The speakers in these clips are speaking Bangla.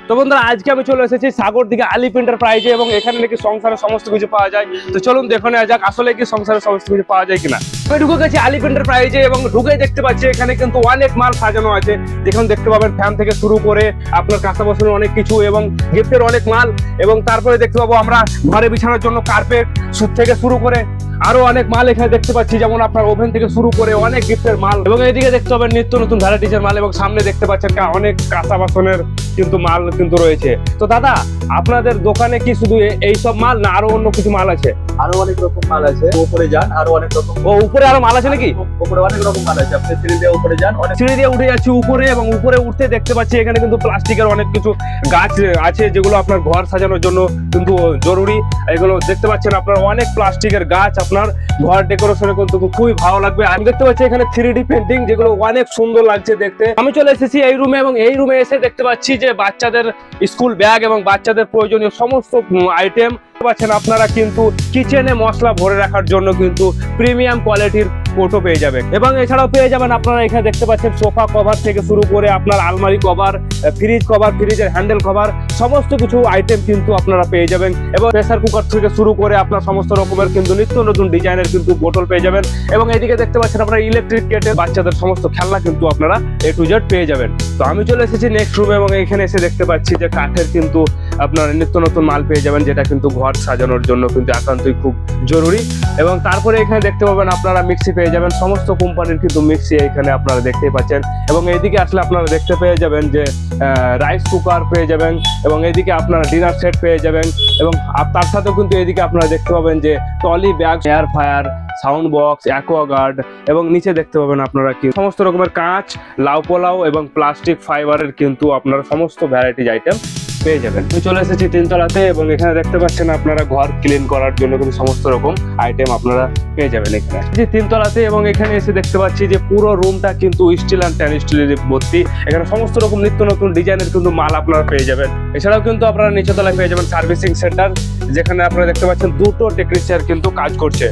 তো বন্ধুরা আজকে আমি চলে এসেছি সাগর দিকে আলিপ এন্টারপ্রাইজে এবং এখানে নাকি সংসারের সমস্ত কিছু পাওয়া যায়। তো চলুন দেখে নেওয়া যাক আসলে কি সংসারের সমস্ত কিছু পাওয়া যায় কিনা। আমি ঢুকে গেছি আলিপ এন্টারপ্রাইজে এবং ঢুকে দেখতে পাচ্ছি এখানে কিন্তু অনেক মাল সাজানো আছে। দেখুন দেখতে পাবেন ফ্যান থেকে শুরু করে আপনার কাঁচা বাসনের অনেক কিছু এবং গিফটের অনেক মাল, এবং তারপরে দেখতে পাবো আমরা ঘরে বিছানোর জন্য কার্পেট থেকে শুরু করে আরো অনেক মাল এখানে দেখতে পাচ্ছি, যেমন আপনার ওভেন থেকে শুরু করে অনেক গিফটের মাল, এবং এইদিকে দেখতে পাবেন নিত্য নতুন ভ্যারাইটিজের মাল, এবং সামনে দেখতে পাচ্ছেন অনেক কাঁচা বাসনের কিন্তু মাল কিন্তু রয়েছে। তো দাদা আপনাদের দোকানে কি শুধু এই সব মাল না আরো অন্য কিছু মাল আছে? আরো অনেক রকম মাল আছে, উপরে যান আরো অনেক রকম। ও উপরে আরো মাল আছে নাকি? উপরে অনেক রকম মাল আছে, আপনি সিঁড়ি দিয়ে উপরে যান, অনেক সিঁড়ি দিয়ে উঠে যাচ্ছি উপরে, এবং উপরে উঠতে দেখতে পাচ্ছি এখানে কিন্তু প্লাস্টিকের অনেক কিছু গাছ আছে যেগুলো আপনার ঘর সাজানোর জন্য কিন্তু জরুরি। এগুলো দেখতে পাচ্ছেন আপনার অনেক প্লাস্টিকের গাছ আপনার ঘর ডেকোরেশনে কিন্তু খুবই ভালো লাগবে। আমি দেখতে পাচ্ছি এখানে 3D পেন্টিং যেগুলো অনেক সুন্দর লাগছে দেখতে। আমি চলে এসেছি এই রুমে, এবং এই রুমে এসে দেখতে পাচ্ছি যে বাচ্চাদের স্কুল ব্যাগ এবং বাচ্চাদের প্রয়োজনীয় সমস্ত আইটেম পাচ্ছেন আপনারা কিন্তু কিচেনে মশলা ভরে রাখার জন্য কিন্তু প্রিমিয়াম কোয়ালিটির কোটো পেয়ে যাবেন, এবং এছাড়াও পেয়ে যাবেন আপনারা এখানে দেখতে পাচ্ছেন সোফা কভার থেকে শুরু করে আপনার আলমারি কভার, ফ্রিজ কভার, ফ্রিজের হ্যান্ডেল কভার, সমস্ত কিছু আইটেম কিন্তু আপনারা পেয়ে যাবেন, এবং প্রেসার কুকার থেকে শুরু করে আপনার সমস্ত রকমের কিন্তু নিত্য নতুন ডিজাইনের কিন্তু বোতল পেয়ে যাবেন, এবং এদিকে দেখতে পাচ্ছেন আপনারা ইলেকট্রিক কেটে বাচ্চাদের সমস্ত খেলনা কিন্তু আপনারা A to Z পেয়ে যাবেন। তো আমি চলে এসেছি নেক্সট রুমে, এবং এখানে এসে দেখতে পাচ্ছি যে কাঠের কিন্তু আপনার নিত্য নতুন মাল পেয়ে যাবেন, যেটা কিন্তু ঘর সাজানোর জন্য কিন্তু একান্তই খুব জরুরি। এবং তারপরে এখানে দেখতে পাবেন আপনারা মিক্সি পেয়ে যাবেন, সমস্ত কোম্পানির কিন্তু মিক্সি এখানে আপনারা দেখতেই পাচ্ছেন, এবং এইদিকে আসলে আপনারা দেখতে পেয়ে যাবেন যে রাইস কুকার পেয়ে যাবেন, এবং এইদিকে আপনারা ডিনার সেট পেয়ে যাবেন, এবং তার সাথেও কিন্তু এইদিকে আপনারা দেখতে পাবেন যে trolley bag, air fryer, sound box, Aquaguard, এবং নিচে দেখতে পাবেন আপনারা কি সমস্ত রকমের কাঁচ, লাউ পোলাও এবং প্লাস্টিক ফাইবারের কিন্তু আপনারা সমস্ত ভ্যারাইটিজ আইটেম পেয়ে যাবেন। আমি চলে এসেছি তিনতলাতে, এবং এখানে দেখতে পাচ্ছেন আপনারা ঘর ক্লিন করার জন্য কিন্তু সমস্ত রকম আইটেম আপনারা পেয়ে যাবেন এখানে যে তিনতলাতে, এবং এখানে এসে দেখতে পাচ্ছি যে পুরো রুমটা কিন্তু স্টিল অ্যান্ড স্টেনলেস স্টিলের ভর্তি। এখানে সমস্ত রকম নিত্য নতুন ডিজাইনের কিন্তু মাল আপনারা পেয়ে যাবেন। এছাড়াও কিন্তু আপনারা নিচে তলায় পেয়ে যাবেন সার্ভিসিং সেন্টার, যেখানে আপনারা দেখতে পাচ্ছেন দুটো টেকনিশিয়ান কিন্তু কাজ করছে।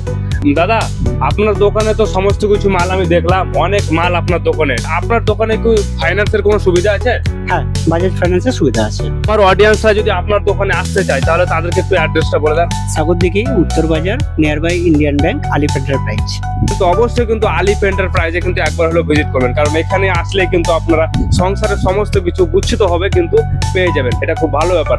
দাদা আপনার দোকানে তো সমস্ত কিছু মাল আমি দেখলাম, অনেক মাল আপনার দোকানে। আপনার দোকানে কি ফাইন্যান্সের কোনো সুবিধা আছে? হ্যাঁ, বাজেট ফাইন্যান্সের সুবিধা আছে। আমার অডিয়েন্সরা যদি আপনার দোকানে আসতে চায় তাহলে তাদেরকে একটু অ্যাড্রেসটা বলে দেন। Sagardighi Uttar Bazar, near by Indian bank, Alip enterprise. কিন্তু অবশ্যই কিন্তু আলিপ এন্টারপ্রাইজে কিন্তু একবার হলো ভিজিট করবেন, কারণ এখানে আসলে কিন্তু আপনারা সংসারের সমস্ত কিছু গুচ্ছিত হবে কিন্তু পেয়ে যাবেন। এটা খুব ভালো ব্যাপার।